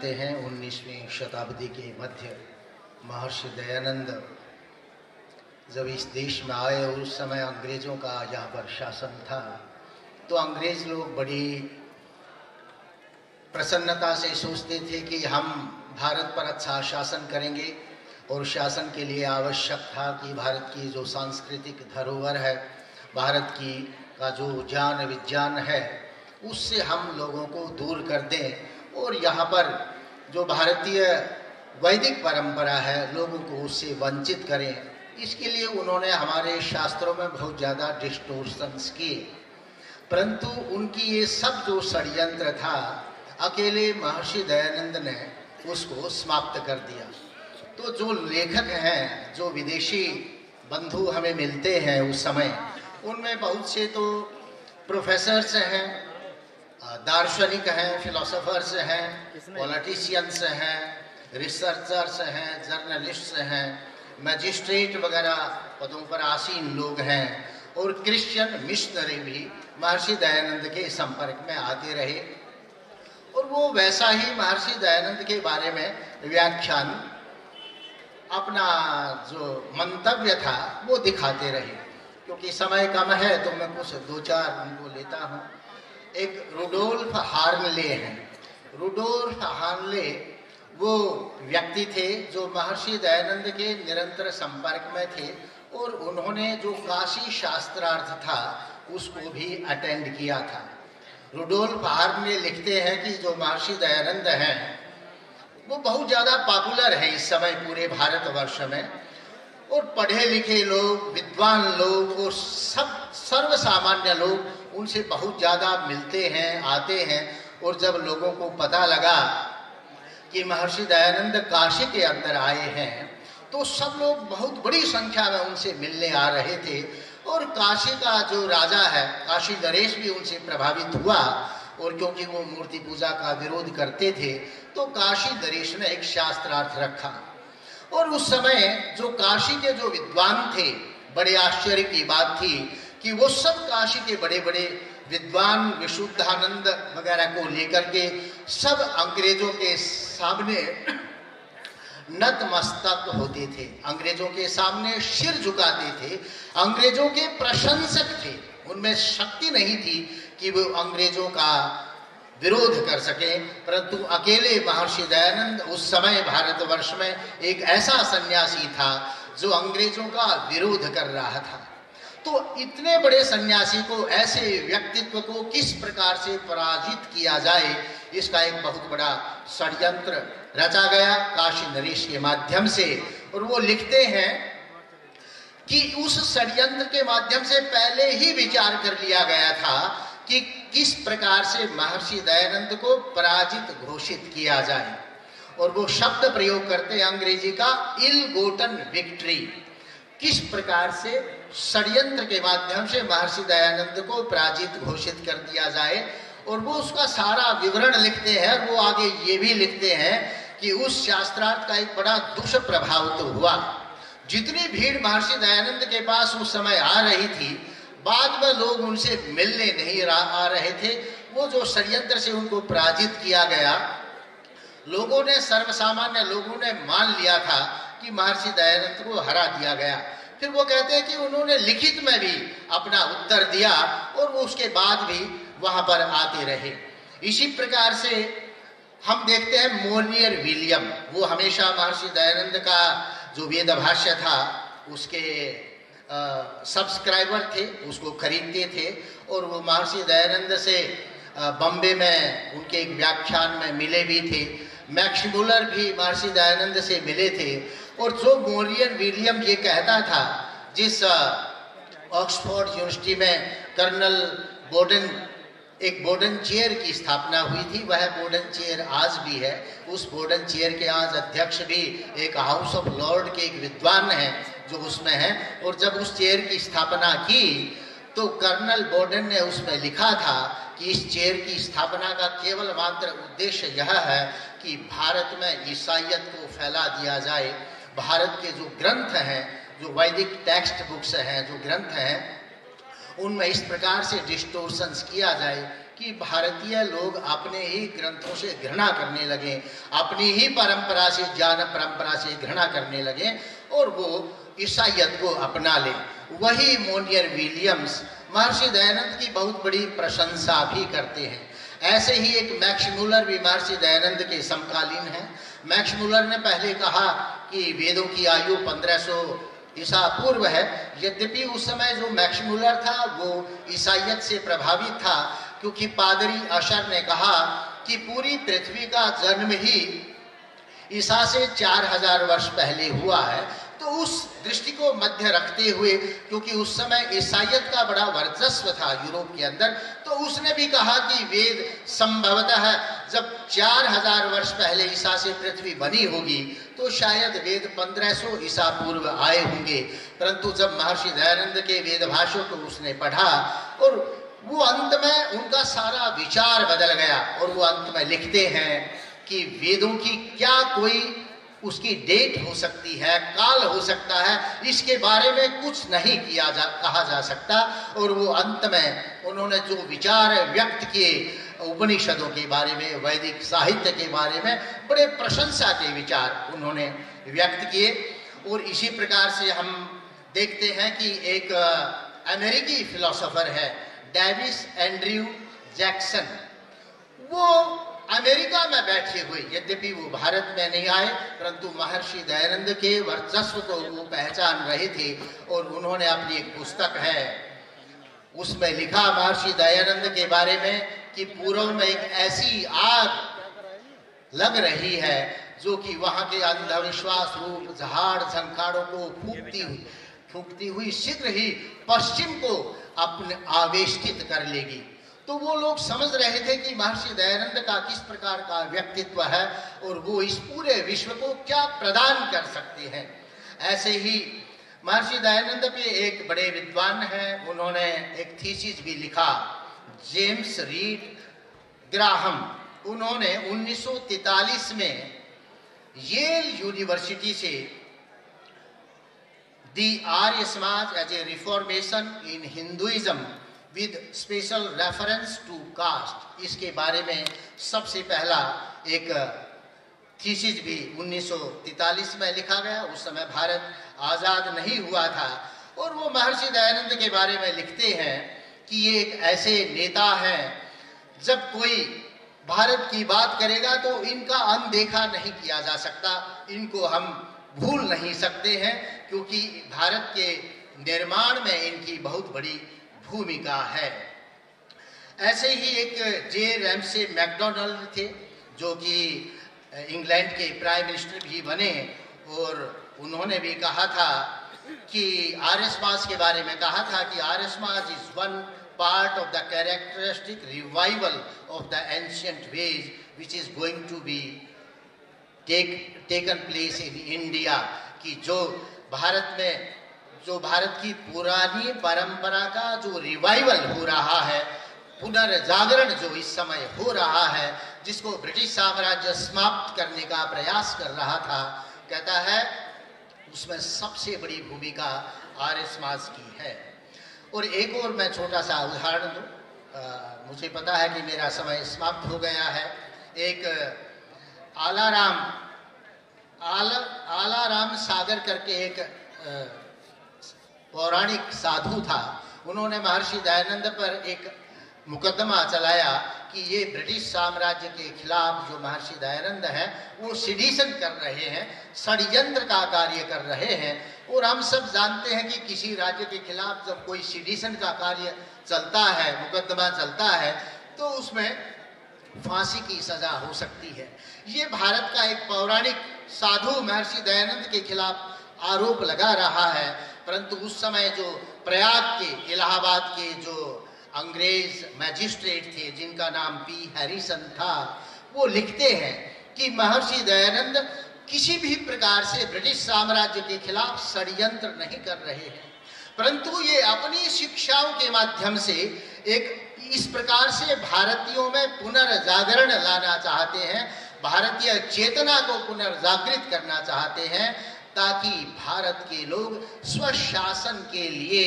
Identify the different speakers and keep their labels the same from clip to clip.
Speaker 1: हैं 19वीं शताब्दी के मध्य महर्षि दयानंद जब इस देश में आए और उस समय अंग्रेज़ों का यहाँ पर शासन था, तो अंग्रेज़ लोग बड़ी प्रसन्नता से सोचते थे कि हम भारत पर अच्छा शासन करेंगे। और शासन के लिए आवश्यक था कि भारत की जो सांस्कृतिक धरोहर है, भारत की का जो ज्ञान विज्ञान है, उससे हम लोगों को दूर कर दें और यहाँ पर जो भारतीय वैदिक परंपरा है, लोगों को उससे वंचित करें। इसके लिए उन्होंने हमारे शास्त्रों में बहुत ज़्यादा डिस्टोर्शंस किए, परंतु उनकी ये सब जो षड्यंत्र था, अकेले महर्षि दयानंद ने उसको समाप्त कर दिया। तो जो लेखक हैं, जो विदेशी बंधु हमें मिलते हैं उस समय, उनमें बहुत से तो प्रोफेसर्स हैं, दार्शनिक हैं, फिलोसोफर्स हैं, पॉलिटिशियंस हैं, रिसर्चर्स हैं, जर्नलिस्ट्स हैं, मजिस्ट्रेट वगैरह पदों पर आसीन लोग हैं और क्रिश्चियन मिशनरी भी महर्षि दयानंद के संपर्क में आते रहे और वो वैसा ही महर्षि दयानंद के बारे में व्याख्यान, अपना जो मंतव्य था वो दिखाते रहे। क्योंकि समय कम है तो मैं कुछ दो चार उनको लेता हूँ। एक रुडोल्फ हार्नले हैं। रुडोल्फ हार्नले वो व्यक्ति थे जो महर्षि दयानंद के निरंतर संपर्क में थे और उन्होंने जो काशी शास्त्रार्थ था उसको भी अटेंड किया था। रुडोल्फ हार्नले लिखते हैं कि जो महर्षि दयानंद हैं वो बहुत ज़्यादा पॉपुलर है इस समय पूरे भारतवर्ष में, और पढ़े लिखे लोग, विद्वान लोग और सब सर्वसामान्य लोग उनसे बहुत ज़्यादा मिलते हैं, आते हैं। और जब लोगों को पता लगा कि महर्षि दयानंद काशी के अंदर आए हैं, तो सब लोग बहुत बड़ी संख्या में उनसे मिलने आ रहे थे। और काशी का जो राजा है, काशी नरेश भी उनसे प्रभावित हुआ, और क्योंकि वो मूर्ति पूजा का विरोध करते थे, तो काशी नरेश ने एक शास्त्रार्थ रखा। और उस समय जो काशी के जो विद्वान थे, बड़े आश्चर्य की बात थी कि वो सब काशी के बड़े बड़े विद्वान विशुद्धानंद वगैरह को लेकर के सब अंग्रेजों के सामने नतमस्तक होते थे, अंग्रेजों के सामने सिर झुकाते थे, अंग्रेजों के प्रशंसक थे। उनमें शक्ति नहीं थी कि वो अंग्रेजों का विरोध कर सके, परंतु अकेले महर्षि दयानंद उस समय भारतवर्ष में एक ऐसा सन्यासी था जो अंग्रेजों का विरोध कर रहा था। तो इतने बड़े सन्यासी को, ऐसे व्यक्तित्व को किस प्रकार से पराजित किया जाए, इसका एक बहुत बड़ा षड्यंत्र रचा गया काशी नरेश के माध्यम से। और वो लिखते हैं कि उस षड्यंत्र के माध्यम से पहले ही विचार कर लिया गया था कि किस प्रकार से महर्षि दयानंद को पराजित घोषित किया जाए। और वो शब्द प्रयोग करते हैं अंग्रेजी का, इल गोटन विक्ट्री। किस प्रकार से षड्यंत्र के माध्यम से महर्षि दयानंद को पराजित घोषित कर दिया जाए। और वो उसका सारा विवरण लिखते हैं। और वो आगे ये भी लिखते हैं कि उस शास्त्रार्थ का एक बड़ा दुष्प्रभाव तो हुआ। जितनी भीड़ महर्षि दयानंद के पास उस समय आ रही थी, बाद में लोग उनसे मिलने नहीं आ रहे थे। वो जो षड्यंत्र से उनको पराजित किया गया, लोगों ने, सर्वसामान्य लोगों ने मान लिया था कि महर्षि दयानंद को हरा दिया गया। फिर वो कहते हैं कि उन्होंने लिखित में भी अपना उत्तर दिया और वो उसके बाद भी वहाँ पर आते रहे। इसी प्रकार से हम देखते हैं मोनियर विलियम, वो हमेशा महर्षि दयानंद का जो वेद भाष्य था उसके सब्सक्राइबर थे, उसको खरीदते थे। और वो महर्षि दयानंद से बॉम्बे में उनके एक व्याख्यान में मिले भी थे। मैक्स मुलर भी महर्षि दयानंद से मिले थे। और जो मोनियर विलियम ये कहता था, जिस ऑक्सफोर्ड यूनिवर्सिटी में कर्नल बोर्डन, एक बोर्डन चेयर की स्थापना हुई थी, वह बोर्डन चेयर आज भी है। उस बोर्डन चेयर के आज अध्यक्ष भी एक हाउस ऑफ लॉर्ड के एक विद्वान हैं जो उसमें हैं। और जब उस चेयर की स्थापना की तो कर्नल बोर्डन ने उसमें लिखा था कि इस चेयर की स्थापना का केवल मात्र उद्देश्य यह है कि भारत में ईसाइयत को फैला दिया जाए। भारत के जो ग्रंथ हैं, जो वैदिक टेक्स्ट बुक्स हैं, जो ग्रंथ हैं, उनमें इस प्रकार से डिस्टोर्शंस किया जाए कि भारतीय लोग अपने ही ग्रंथों से घृणा करने लगे, अपनी ही परंपरा से, ज्ञान परंपरा से घृणा करने लगे और वो ईसाइयत को अपना ले। वही मोनियर विलियम्स महर्षि दयानंद की बहुत बड़ी प्रशंसा भी करते हैं। ऐसे ही एक मैक्स मुलर भी महर्षि दयानंद के समकालीन हैं। मैक्स मुलर ने पहले कहा कि वेदों की आयु 1500 ईसा पूर्व है। यद्यपि उस समय जो मैक्स मुलर था वो ईसाइयत से प्रभावित था, क्योंकि पादरी अशर ने कहा कि पूरी पृथ्वी का जन्म ही ईसा से 4000 वर्ष पहले हुआ है। तो उस दृष्टि को मध्य रखते हुए, क्योंकि उस समय ईसाइयत का बड़ा वर्चस्व था यूरोप के अंदर, तो उसने भी कहा कि वेद संभवतः जब 4000 वर्ष पहले ईसा से पृथ्वी बनी होगी तो शायद वेद 1500 ईसा पूर्व आए होंगे। परंतु जब महर्षि दयानंद के वेद भाष्यों को उसने पढ़ा और वो अंत में उनका सारा विचार बदल गया और वो अंत में लिखते हैं कि वेदों की क्या कोई उसकी डेट हो सकती है, काल हो सकता है, इसके बारे में कुछ नहीं कहा जा सकता। और वो अंत में उन्होंने जो विचार व्यक्त किए उपनिषदों के बारे में, वैदिक साहित्य के बारे में, बड़े प्रशंसा के विचार उन्होंने व्यक्त किए। और इसी प्रकार से हम देखते हैं कि एक अमेरिकी फिलोसोफर है डेविस एंड्रयू जैक्सन। वो अमेरिका में बैठे हुए, यद्यपि वो भारत में नहीं आए, परंतु महर्षि दयानंद के वर्चस्व को वो पहचान रहे थे और उन्होंने अपनी एक पुस्तक है उसमें लिखा महर्षि दयानंद के बारे में कि पूर्व में एक ऐसी आग लग रही है जो कि वहां के अंधविश्वास रूप झाड़ झंखाड़ों को फूंकती हुई शीघ्र ही पश्चिम को अपने आवेष्टित कर लेगी। तो वो लोग समझ रहे थे कि महर्षि दयानंद का किस प्रकार का व्यक्तित्व है और वो इस पूरे विश्व को क्या प्रदान कर सकते हैं। ऐसे ही महर्षि दयानंद पे एक बड़े विद्वान हैं, उन्होंने एक थीसिस भी लिखा, जेम्स रीड ग्राहम। उन्होंने 1943 में येल यूनिवर्सिटी से the Arya Samaj as a reformation in Hinduism with special reference to caste, इसके बारे में सबसे पहला एक थीसिस भी 1943 में लिखा गया। उस समय भारत आज़ाद नहीं हुआ था और वो महर्षि दयानंद के बारे में लिखते हैं कि ये एक ऐसे नेता हैं, जब कोई भारत की बात करेगा तो इनका अनदेखा नहीं किया जा सकता, इनको हम भूल नहीं सकते हैं, क्योंकि भारत के निर्माण में इनकी बहुत बड़ी भूमिका है। ऐसे ही एक जे रैमसे मैकडोनाल्ड थे जो कि इंग्लैंड के प्राइम मिनिस्टर भी बने और उन्होंने भी कहा था कि आर्य समाज के बारे में कहा था कि Arya Samaj is one part of the characteristic revival of the ancient ways which is going to be taken place in India, कि जो भारत में जो भारत की पुरानी परंपरा का जो रिवाइवल हो रहा है, पुनर्जागरण जो इस समय हो रहा है, जिसको ब्रिटिश साम्राज्य समाप्त करने का प्रयास कर रहा था, कहता है उसमें सबसे बड़ी भूमिका आर्य समाज की है। और एक और मैं छोटा सा उदाहरण दूं, मुझे पता है कि मेरा समय समाप्त हो गया है। एक आलाराम सागर करके एक पौराणिक साधु था। उन्होंने महर्षि दयानंद पर एक मुकदमा चलाया कि ये ब्रिटिश साम्राज्य के खिलाफ जो महर्षि दयानंद हैं वो सिडिशन कर रहे हैं, षड्यंत्र का कार्य कर रहे हैं। और हम सब जानते हैं कि किसी राज्य के खिलाफ जब कोई सिडिशन का कार्य चलता है, मुकदमा चलता है, तो उसमें फांसी की सजा हो सकती है। ये भारत का एक पौराणिक साधु महर्षि दयानंद के खिलाफ आरोप लगा रहा है, परंतु उस समय जो प्रयाग के, इलाहाबाद के जो अंग्रेज मैजिस्ट्रेट थे जिनका नाम पी हैरिसन था, वो लिखते हैं कि महर्षि दयानंद किसी भी प्रकार से ब्रिटिश साम्राज्य के खिलाफ षड्यंत्र नहीं कर रहे हैं, परंतु ये अपनी शिक्षाओं के माध्यम से एक इस प्रकार से भारतीयों में पुनर्जागरण लाना चाहते हैं, भारतीय चेतना को पुनर्जागृत करना चाहते हैं, ताकि भारत के लोग स्वशासन के लिए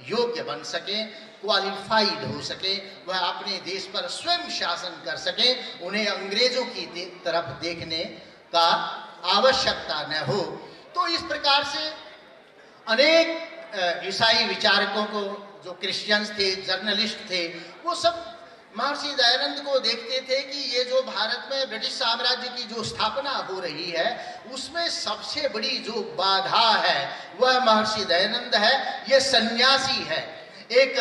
Speaker 1: योग्य बन सकें, क्वालिफाइड हो सके, वह अपने देश पर स्वयं शासन कर सके, उन्हें अंग्रेजों की तरफ देखने का आवश्यकता न हो। तो इस प्रकार से अनेक ईसाई विचारकों को, जो क्रिश्चियंस थे, जर्नलिस्ट थे, वो सब महर्षि दयानंद को देखते थे कि ये जो भारत में ब्रिटिश साम्राज्य की जो स्थापना हो रही है, उसमें सबसे बड़ी जो बाधा है वह महर्षि दयानंद है, ये सन्यासी है। एक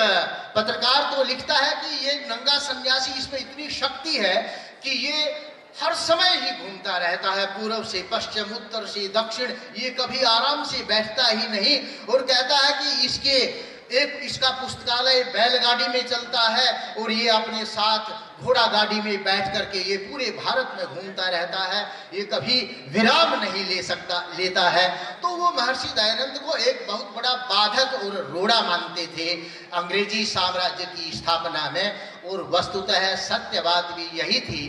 Speaker 1: पत्रकार तो लिखता है कि ये नंगा सन्यासी, इसमें इतनी शक्ति है कि ये हर समय ही घूमता रहता है, पूर्व से पश्चिम, उत्तर से दक्षिण, ये कभी आराम से बैठता ही नहीं। और कहता है कि इसका पुस्तकालय बैलगाड़ी में चलता है और ये अपने साथ घोड़ा गाड़ी में बैठ करके ये पूरे भारत में घूमता रहता है, ये कभी विराम नहीं लेता है। तो वो महर्षि दयानंद को एक बहुत बड़ा बाधक और रोड़ा मानते थे अंग्रेजी साम्राज्य की स्थापना में। और वस्तुतः सत्य बात भी यही थी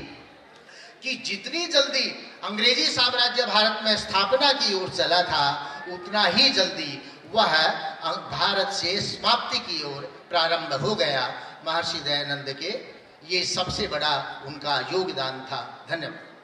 Speaker 1: कि जितनी जल्दी अंग्रेजी साम्राज्य भारत में स्थापना की ओर चला था, उतना ही जल्दी वह भारत से समाप्ति की ओर प्रारंभ हो गया। महर्षि दयानंद के ये सबसे बड़ा उनका योगदान था। धन्यवाद।